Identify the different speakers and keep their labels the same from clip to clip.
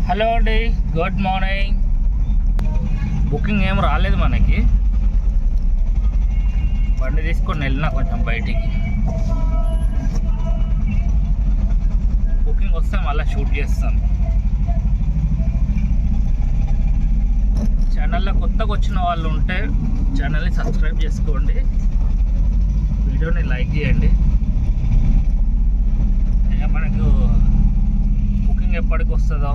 Speaker 1: Hello అండి, good morning. Booking ఏం రాలేదు మనకి. బండి తీసుకొని వెళ్ళినా కొంచెం బయటికి. బుకింగ్ వస్తే మళ్ళీ షూట్ చేస్తాను. ఛానల్లో కొత్తగా వచ్చిన వాళ్ళు ఉంటే ఛానల్ని సబ్స్క్రైబ్ చేసుకోండి, వీడియోని లైక్ చేయండి. మనకు బుకింగ్ ఎప్పటికి వస్తుందో,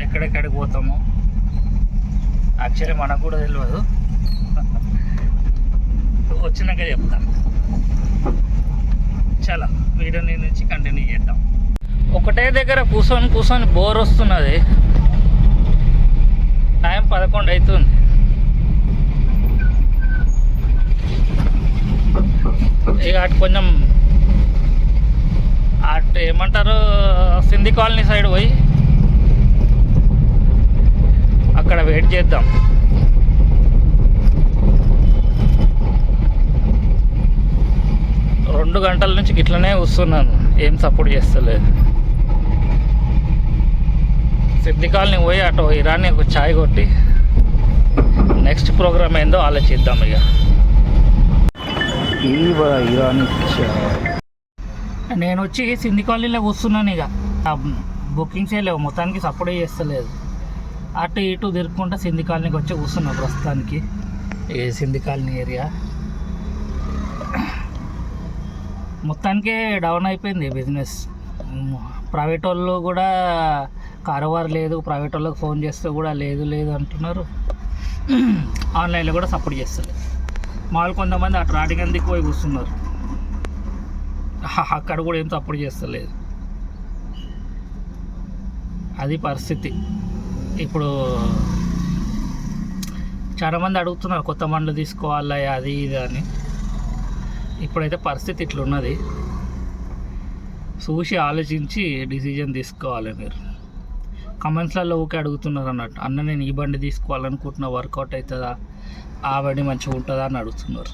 Speaker 1: ఎక్కడెక్కడికి పోతామో యాక్చువల్లీ మనకు కూడా తెలియదు. వచ్చినాక చెప్తాను. చాలా వీడియోని నుంచి కంటిన్యూ చేద్దాం. ఒకటే దగ్గర కూర్చొని బోర్ వస్తున్నది. టైం 11 అవుతుంది. ఇక అటు కొంచెం అటు ఏమంటారు, సింధి కాలనీ సైడ్ పోయి అక్కడ వెయిట్ చేద్దాం. రెండు గంటల నుంచి ఇట్లనే కూర్చున్నాను, ఏం సపోర్ట్ చేస్తలేదు. సింధి కాలనీ పోయి అటు ఇరానీ ఒక ఛాయ్ కొట్టి నెక్స్ట్ ప్రోగ్రామ్ ఏందో ఆలోచిద్దాం. ఇక ఇరానీ నేను వచ్చి సింధి కాలనీలో కూర్చున్నాను. ఇక బుకింగ్సే లేవు, మొత్తానికి సపోర్ట్ చేస్తలేదు. అటు ఇటు తిరుక్కుంటా సింధి కాలనీకి వచ్చి కూర్చున్నా ప్రస్తుతానికి. ఏ సింధి కాలనీ ఏరియా మొత్తానికే డౌన్ అయిపోయింది బిజినెస్. ప్రైవేట్ వాళ్ళు కూడా కారోబార్ లేదు, ప్రైవేట్ వాళ్ళకి ఫోన్ చేస్తే కూడా లేదు అంటున్నారు. ఆన్లైన్లో కూడా సపోర్ట్ చేస్తలేదు. మామూలు కొంతమంది అటు రాటిగందికి పోయి కూర్చున్నారు, అక్కడ కూడా ఏం సపోర్ట్ చేస్తలేదు. అది పరిస్థితి. ఇప్పుడు చాలామంది అడుగుతున్నారు కొత్త బండ్లు తీసుకోవాలా అది ఇది అని. ఇప్పుడైతే పరిస్థితి ఇట్లున్నది. చూసి ఆలోచించి డిసిజన్ తీసుకోవాలి. మీరు కమెంట్స్లలో ఊకే అడుగుతున్నారు అన్నట్టు, అన్న నేను ఈ బండి తీసుకోవాలనుకుంటున్నా, వర్కౌట్ అవుతుందా, ఆ బండి మంచిగా ఉంటుందా అని అడుగుతున్నారు.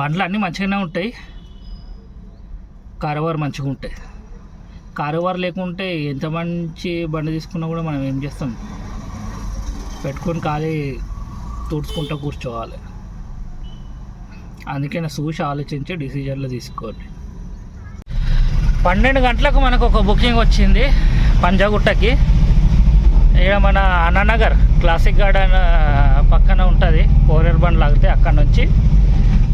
Speaker 1: బండ్లు అన్నీ మంచిగానే ఉంటాయి, కారోబార్ మంచిగా ఉంటాయి. కారోబార్ లేకుంటే ఎంత మంచి బండి తీసుకున్నా కూడా మనం ఏం చేస్తాం, పెట్టుకొని ఖాళీ తుడుచుకుంటూ కూర్చోవాలి. అందుకే నా చూసి ఆలోచించి డిసిజన్లు తీసుకోండి. 12 గంటలకు మనకు ఒక బుకింగ్ వచ్చింది పంజాగుట్టకి. ఇక్కడ మన అన్నానగర్ క్లాసిక్ గార్డెన్ పక్కన ఉంటుంది, కోరియర్ బండ్ లాగితే అక్కడ నుంచి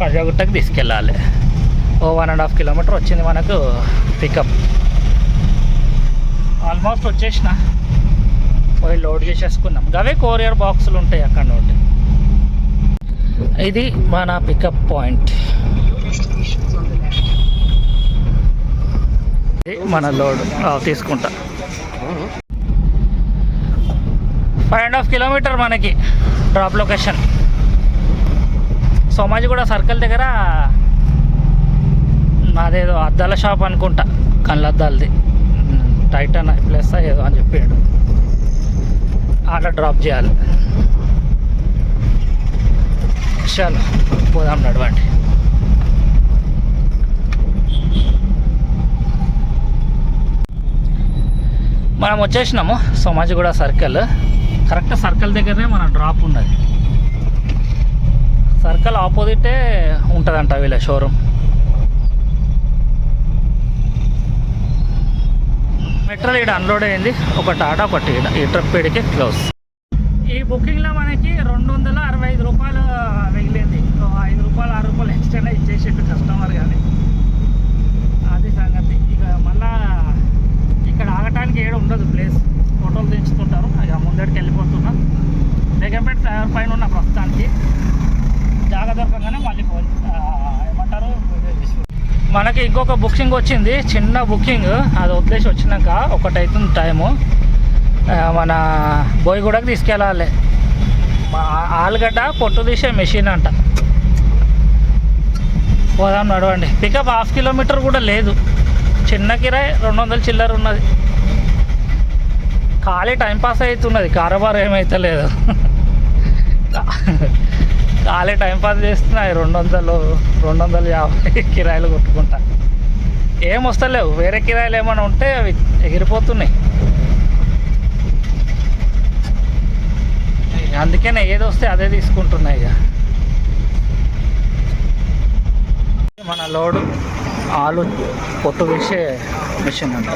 Speaker 1: పంజాగుట్టకి తీసుకెళ్ళాలి. ఓ 1.5 కిలోమీటర్ వచ్చింది మనకు పికప్. ఆల్మోస్ట్ వచ్చేసిన, పోయి లోడ్ చేసేసుకున్నాం. అవే కొరియర్ బాక్సులు ఉంటాయి అక్కడ నుండి. ఇది మన పికప్ పాయింట్. ఇది మన లోడ్ తీసుకుంటా. 5.5 కిలోమీటర్ మనకి డ్రాప్ లొకేషన్. సోమాజిగూడ సర్కిల్ దగ్గర అదేదో అద్దాల షాప్ అనుకుంటా, కళ్ళద్దాలది, టైటన్ ప్లస్ ఏదో అని చెప్పాడు. అట్లా డ్రాప్ చేయాలి. చలో పోదాం, నడవండి. మనం వచ్చేసినాము సోమాజిగూడ సర్కిల్. కరెక్ట్ సర్కిల్ దగ్గరనే మన డ్రాప్ ఉన్నది. సర్కిల్ ఆపోజిటే ఉంటుందంట వీళ్ళ షోరూమ్. మెట్రల్ ఇక్కడ అన్లోడ్ అయింది, ఒక టాటా ఒకటి ఈ ట్రిప్ ఇడికి క్లోజ్. ఈ బుకింగ్లో మనకి 265 రూపాయలు మిగిలింది. 5 రూపాయలు 6 రూపాయలు ఎక్స్ట్రా ఇచ్చేసేట్టు కస్టమర్. కానీ అది సంగతి. ఇక మళ్ళా ఇక్కడ ఆగటానికి ఏడు ఉండదు ప్లేస్, ఫోటోలు దించుతుంటారు. ఇక ముందడికి వెళ్ళిపోతున్నా. బేగంపేట ఫ్లైఓవర్ పైన ఉన్న ప్రస్తుతానికి జాగా దొరకగానే మళ్ళీ ఫోన్ ఏమంటారు మనకి ఇంకొక బుకింగ్ వచ్చింది, చిన్న బుకింగ్. అది వదిలేసి వచ్చినాక 1 అవుతుంది టైము. మన బోయిగూడకి తీసుకెళ్ళాలి. ఆలుగడ్డ పొట్టు తీసే మెషిన్ అంట. పోదాం, నడవండి. పికప్ 1/2 కిలోమీటర్ కూడా లేదు. చిన్న కిరాయి 200 చిల్లర ఉన్నది. ఖాళీ టైంపాస్ అవుతున్నది, కారోబార్ ఏమైతే లేదు. ఖాళీ టైంపాస్ చేస్తున్నాయి. 200-250 కిరాయిలు కొట్టుకుంటా. ఏం వస్తలేవు. వేరే కిరాయిలు ఏమైనా ఉంటే అవి ఎగిరిపోతున్నాయి. అందుకనే ఏది వస్తే అదే తీసుకుంటున్నా ఇక. మన లోడు ఆలు పొట్టు వేసే మిషన్ అంట.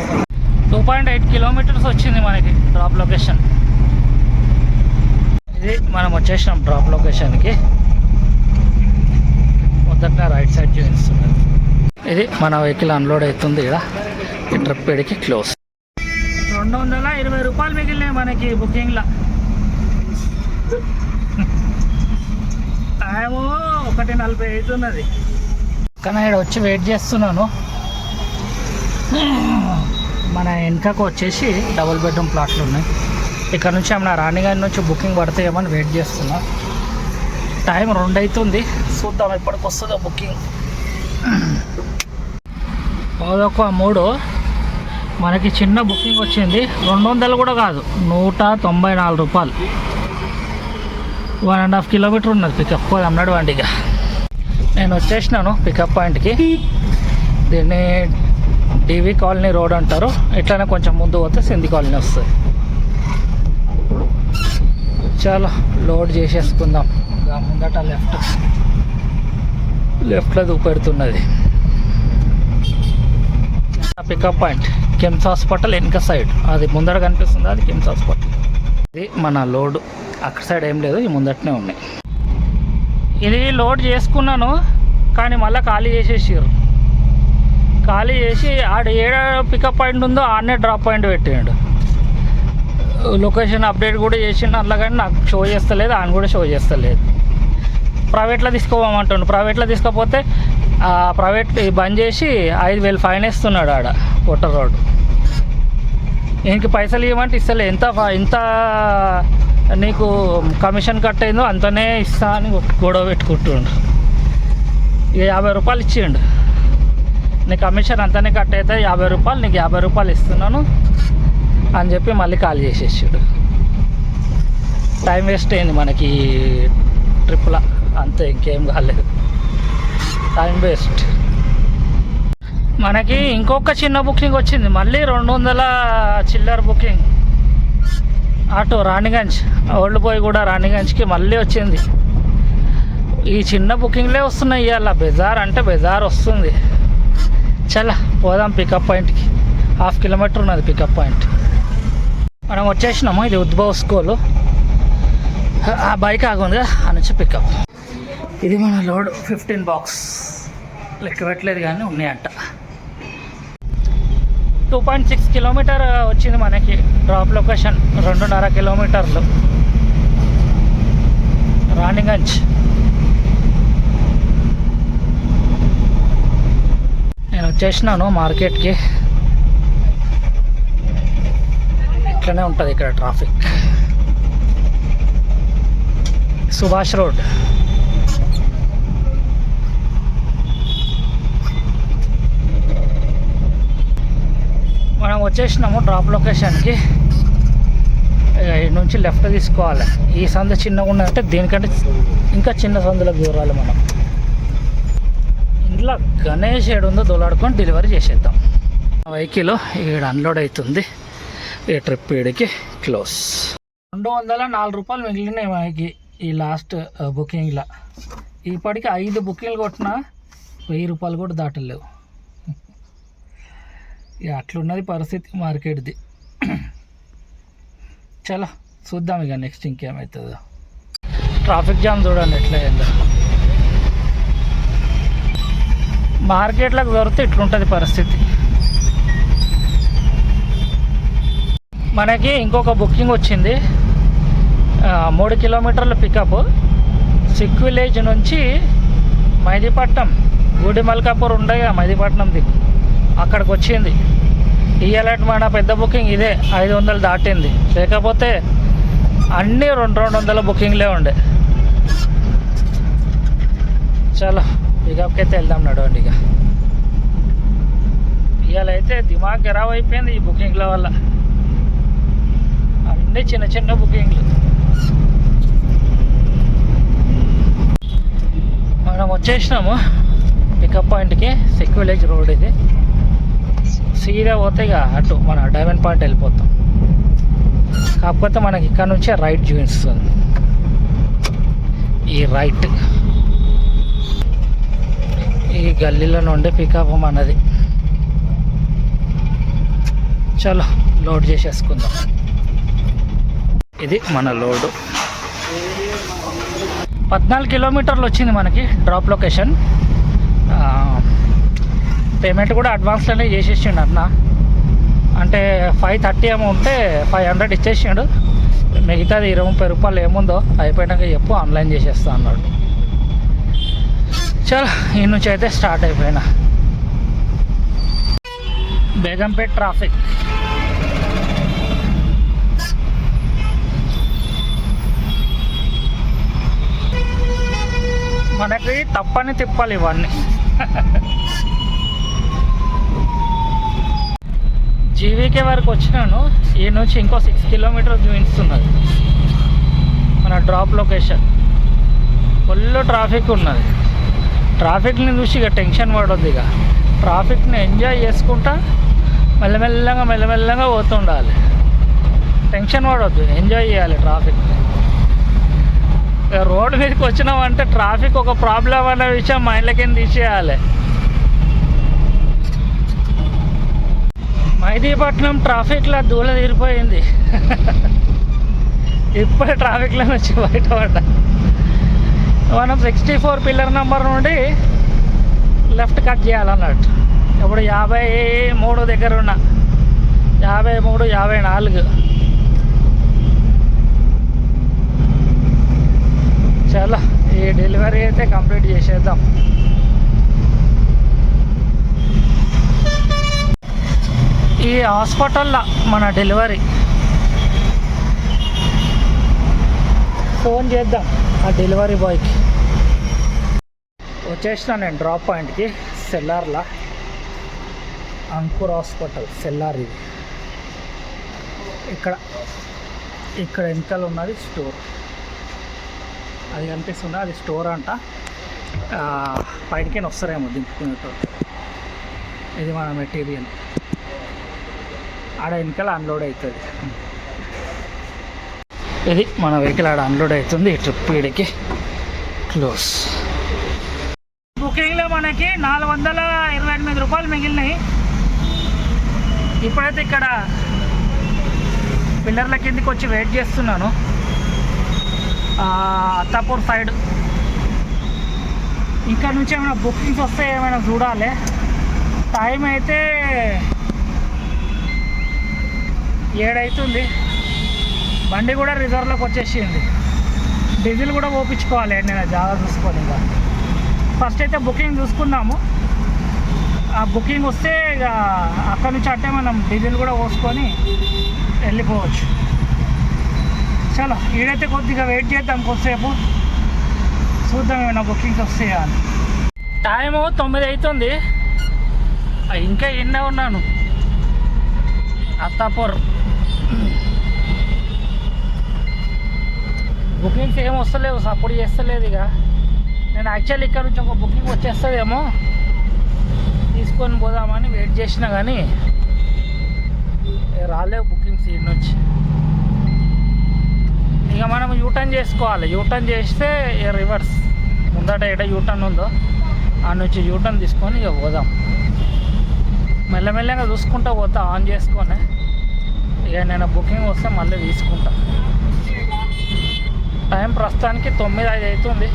Speaker 1: 2.8 కిలోమీటర్స్ వచ్చింది మనకి డ్రాప్ లొకేషన్. ఇది మనం వచ్చేసినాం డ్రాప్ లొకేషన్కి. మొదట రైట్ సైడ్ చూపిస్తున్నారు. ఇది మన వెహికల్ అన్లోడ్ అవుతుంది. ఇక్కడ ఈ ట్రిప్ ఇడికి క్లోజ్. 220 రూపాయలు మిగిలినాయి మనకి బుకింగ్లో. టైము 1:40 అవుతున్నది. కానీ ఇక్కడ వచ్చి వెయిట్ చేస్తున్నాను. మన వెనకకు వచ్చేసి డబుల్ బెడ్రూమ్ ప్లాట్లు ఉన్నాయి. ఇక్కడ నుంచి ఏమన్నా రాణిగారి నుంచి బుకింగ్ పడతాయేమని వెయిట్ చేస్తున్నా. టైం 2 అవుతుంది. చూద్దాం ఎప్పటికి వస్తుందో బుకింగ్. 11:03 మనకి చిన్న బుకింగ్ వచ్చింది. 200 కూడా కాదు, 194 రూపాయలు. 1.5 కిలోమీటర్ ఉన్నది పికప్. అన్నాడు వండిగా. నేను వచ్చేసినాను పికప్ పాయింట్కి. దీన్ని డివి కాలనీ రోడ్ అంటారు. ఇట్లానే కొంచెం ముందు పోతే సింధి కాలనీ వస్తుంది. చాలా లోడ్ చేసేసుకుందాం. ముందట లెఫ్ట్లో దూపెడుతున్నది పికప్ పాయింట్. కిమ్స్ హాస్పిటల్ వెనక సైడ్ అది ముందర కనిపిస్తుంది, అది కిమ్స్ హాస్పిటల్. ఇది మన లోడ్. అక్కడ సైడ్ ఏం లేదు, ఈ ముందటనే ఉన్నాయి. ఇది లోడ్ చేసుకున్నాను కానీ మళ్ళీ ఖాళీ చేసేసారు. ఖాళీ చేసి ఆడ ఏడ పికప్ పాయింట్ ఉందో ఆడనే డ్రాప్ పాయింట్ పెట్టాడు. లొకేషన్ అప్డేట్ కూడా చేసిండు అట్లా, కానీ నాకు షో చేస్తలేదు, ఆయన కూడా షో చేస్తలేదు. ప్రైవేట్లో తీసుకోమంటుండు. ప్రైవేట్లో తీసుకపోతే ప్రైవేట్ బంద్ చేసి 5,000 ఫైన్ వేస్తున్నాడు ఆడ కోట రోడ్. ఇంక పైసలు ఇవ్వమంటే ఇస్తలే. ఎంత నీకు కమిషన్ కట్ అయిందో అంతనే ఇస్తా అని గొడవ పెట్టుకుంటుండు. ఇక 50 రూపాయలు ఇచ్చిండు. నీ కమిషన్ అంతనే కట్ అయితే 50 రూపాయలు, నీకు 50 రూపాయలు ఇస్తున్నాను అని చెప్పి మళ్ళీ కాల్ చేసేసాడు. టైం వేస్ట్ అయింది మనకి ట్రిప్లో, అంతే, ఇంకేం కాలేదు. Time waste. మనకి ఇంకొక చిన్న బుకింగ్ వచ్చింది మళ్ళీ. 200 చిల్లర బుకింగ్. అటు రాణిగంజ్ ఓల్డ్ బాయ్ కూడా రాణిగంజ్కి మళ్ళీ వచ్చింది. ఈ చిన్న బుకింగ్లే వస్తున్నాయి ఇవాళ. బెజార్ అంటే బెజార్ వస్తుంది. చలా పోదాం పికప్ పాయింట్కి. 1/2 కిలోమీటర్ ఉన్నది పికప్ పాయింట్. మనం వచ్చేసినాము. ఇది ఉద్భవ్ స్కూలు. ఆ బైక్ ఆగుంది ఆ నుంచి పికప్. ఇది మన లోడ్ 15 బాక్స్. లెక్క పెట్టలేదు కానీ ఉన్నాయంట. 2.6 కిలోమీటర్ వచ్చింది మనకి డ్రాప్ లొకేషన్. 2.5 కిలోమీటర్లు రాణిగంజ్. నేను వచ్చేసినాను మార్కెట్కి. ఇట్లనే ఉంటుంది ఇక్కడ ట్రాఫిక్. సుభాష్ రోడ్. మనం వచ్చేసినాము డ్రాప్ లొకేషన్కి. ఇటు నుంచి లెఫ్ట్ తీసుకోవాలి. ఈ సందు చిన్నగా ఉన్నదంటే దీనికంటే ఇంకా చిన్న సందులకు దూరాలి మనం. ఇంట్లో గణేష్ ఏడు ఉందో దొలాడుకొని డెలివరీ చేసేద్దాం. వెహికల్ ఇక్కడ అన్లోడ్ అవుతుంది. ఈ ట్రిప్ ఈడికి క్లోజ్. 204 రూపాయలు మిగిలినాయి మనకి ఈ లాస్ట్ బుకింగ్లో. ఇప్పటికి 5 బుకింగ్లు కొట్టినా 1000 రూపాయలు కూడా దాటలేవు. ఇక అట్లున్నది పరిస్థితి మార్కెట్ది. చలో చూద్దాం ఇక నెక్స్ట్ ఇంకేమవుతుందో. ట్రాఫిక్ జామ్ చూడండి ఎట్లా అయిందో. మార్కెట్లకు దొరికితే ఇట్లుంటుంది పరిస్థితి. మనకి ఇంకొక బుకింగ్ వచ్చింది. 3 కిలోమీటర్ల పికప్. సిక్ విలేజ్ నుంచి మైదీపట్నం, గూడిమల్కాపూర్ ఉండగా మైదీపట్నం దిక్కు అక్కడికి వచ్చింది. ఇయ్యాలట్ మన పెద్ద బుకింగ్ ఇదే. 500 దాటింది. లేకపోతే అన్నీ 200 బుకింగ్లే ఉండే. చలో పికప్కి అయితే వెళ్దాం నడవండి. ఇక ఇవాళ అయితే దిమాగ్ ఖరాబ్ అయిపోయింది ఈ బుకింగ్ల వల్ల. అన్నీ చిన్న చిన్న బుకింగ్లు. మనం వచ్చేసినాము పికప్ పాయింట్కి. సిక్ విలేజ్ రోడ్ ఇది. సీదా పోతే ఇక అటు మన డైమండ్ పాయింట్ వెళ్ళిపోతాం. కాకపోతే మనకి ఇక్కడ నుంచే రైట్ చూపిస్తుంది. ఈ రైట్ ఈ గల్లీలో నుండి పికప్ అన్నది. చలో లోడ్ చేసేసుకుందాం. ఇది మన లోడు. 14 కిలోమీటర్లు వచ్చింది మనకి డ్రాప్ లొకేషన్. పేమెంట్ కూడా అడ్వాన్స్లోనే చేసేసిండు అన్న. అంటే 530 ఏమో ఉంటే 500 ఇచ్చేసిండు. మిగతాది 20-30 రూపాయలు ఏముందో అయిపోయినాక చెప్పు ఆన్లైన్ చేసేస్తా అన్నాడు. చలో ఈ నుంచి అయితే స్టార్ట్ అయిపోయినా. బేగంపేట్ ట్రాఫిక్. మనకి తప్పని తిప్పాలి ఇవన్నీ. జీవీకే వరకు వచ్చినాను. ఈ నుంచి ఇంకో 6 కిలోమీటర్స్ చూపిస్తున్నది మన డ్రాప్ లొకేషన్. ఫుల్ ట్రాఫిక్ ఉన్నది. ట్రాఫిక్ని చూసి ఇక టెన్షన్ పడొద్దు. ఇక ట్రాఫిక్ని ఎంజాయ్ చేసుకుంటా మెల్లమెల్లగా పోతుండాలి. టెన్షన్ పడొద్దు, ఎంజాయ్ చేయాలి ట్రాఫిక్ని. రోడ్డు మీదకి వచ్చినామంటే ట్రాఫిక్ ఒక ప్రాబ్లం అనే విషయం మైండ్లకి తీసేయాలి. మైదీపట్నం ట్రాఫిక్లో దూల తీరిపోయింది. ఇప్పుడే ట్రాఫిక్లో వచ్చి బయటపడ్డా. మనం 64 పిల్లర్ నెంబర్ నుండి లెఫ్ట్ కట్ చేయాలన్నట్టు. ఇప్పుడు 53 దగ్గర ఉన్న 53, 54. చాలా ఈ డెలివరీ అయితే కంప్లీట్ చేసేద్దాం. ఈ హాస్పిటల్లో మన డెలివరీ ఫోన్ చేద్దాం ఆ డెలివరీ బాయ్కి. వచ్చేసిన నేను డ్రాప్ పాయింట్కి సెల్లార్లా. Ankur hospital cellar. ఇది ఇక్కడ వెనకాల ఉన్నది స్టోర్. అది కనిపిస్తుంది, అది స్టోర్ అంట. పైనకైనా వస్తారేమో దింపుకునేటోళ్ళు. ఇది మన మెటీరియల్ ఆడ వెనకాల అన్లోడ్ అవుతుంది. ఇది మన వెహికల్ ఆడ అన్లోడ్ అవుతుంది. ఈ ట్రిప్ వీడికి క్లోజ్. బుకింగ్లో మనకి 428 రూపాయలు మిగిలినాయి. ఇప్పుడైతే ఇక్కడ పిల్లర్ల కిందకి వచ్చి వెయిట్ చేస్తున్నాను. అత్తాపూర్ సైడ్ ఇక్కడ నుంచి ఏమైనా బుకింగ్స్ వస్తే ఏమైనా చూడాలి. టైం అయితే 7 అవుతుంది. బండి కూడా రిజర్వ్లోకి వచ్చేసింది. డీజిల్ కూడా పోపించుకోవాలి. నేను జాగ్రత్త చూసుకొని ఇంకా ఫస్ట్ అయితే బుకింగ్ చూసుకున్నాము. ఆ బుకింగ్ వస్తే ఇక అక్కడ నుంచి అంటే మనం డీజిల్ కూడా పోసుకొని వెళ్ళిపోవచ్చు. చలో ఈడైతే కొద్దిగా వెయిట్ చేద్దాం కొద్దిసేపు, చూద్దాం ఏమైనా బుకింగ్స్ వస్తాయా అని. టైము 9 అవుతుంది. ఇంకా ఎన్నే ఉన్నాను అత్తాపూర్. బుకింగ్స్ ఏం వస్తలేవు, సపోర్ట్ చేస్తలేదు. ఇక నేను యాక్చువల్లీ ఇక్కడ నుంచి ఒక బుకింగ్ వచ్చేస్తుందేమో తీసుకొని పోదామని వెయిట్ చేసినా కానీ రాలేవు బుకింగ్స్ ఈ నుంచి. ఇక మనం యూటర్న్ చేసుకోవాలి. యూటర్న్ చేస్తే రివర్స్ ముందట ఎక్కడ యూటర్న్ ఉందో ఆ నుంచి యూటర్న్ తీసుకొని ఇక పోదాం. మెల్లమెల్లగా చూసుకుంటూ పోతా ఆన్ చేసుకొని. ఇక నేను బుకింగ్ వస్తే మళ్ళీ తీసుకుంటా. టైం ప్రస్తుతానికి 9:05 అవుతుంది.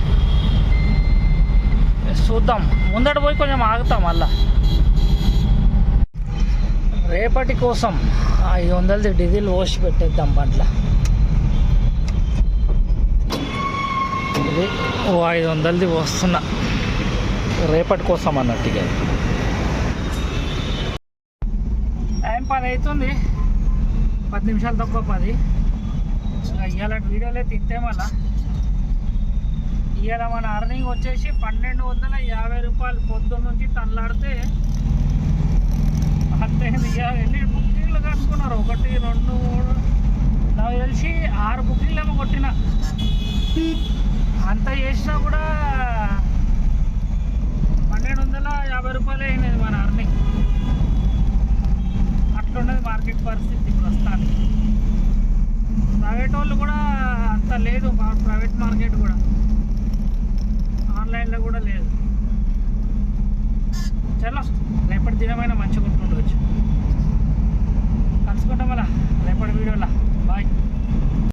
Speaker 1: చూద్దాం, ముందట పోయి కొంచెం ఆగుతాం. మళ్ళా రేపటి కోసం 500 డీజిల్ పోసి పెట్టేద్దాం బండ్ల. ఇది 500 వస్తున్నా రేపటి కోసం అన్నట్టుగా. టైం 10 అవుతుంది, 10 నిమిషాలు తక్కువ 10. ఇవాళ వీడియోలే తింటే మళ్ళా ఇవాళ మన అర్నింగ్ వచ్చేసి 1250 రూపాయలు. పొద్దున్న నుంచి తనలాడితే అంతే. ఇక ఎన్ని బుకింగ్లు కట్టుకున్నారు? 1, 2, 3 నాకు తెలిసి 6 బుకింగ్లు ఏమో కొట్టిన. అంత చేసినా కూడా 1250 రూపాయలు అయినది మన అర్నింగ్. అట్లున్నది మార్కెట్ పరిస్థితి ప్రస్తుతానికి. ప్రైవేట్ వాళ్ళు కూడా అంత లేదు, ప్రైవేట్ మార్కెట్ కూడా ఆన్లైన్లో కూడా లేదు. చలో రేపటి దినమైన మంచిగా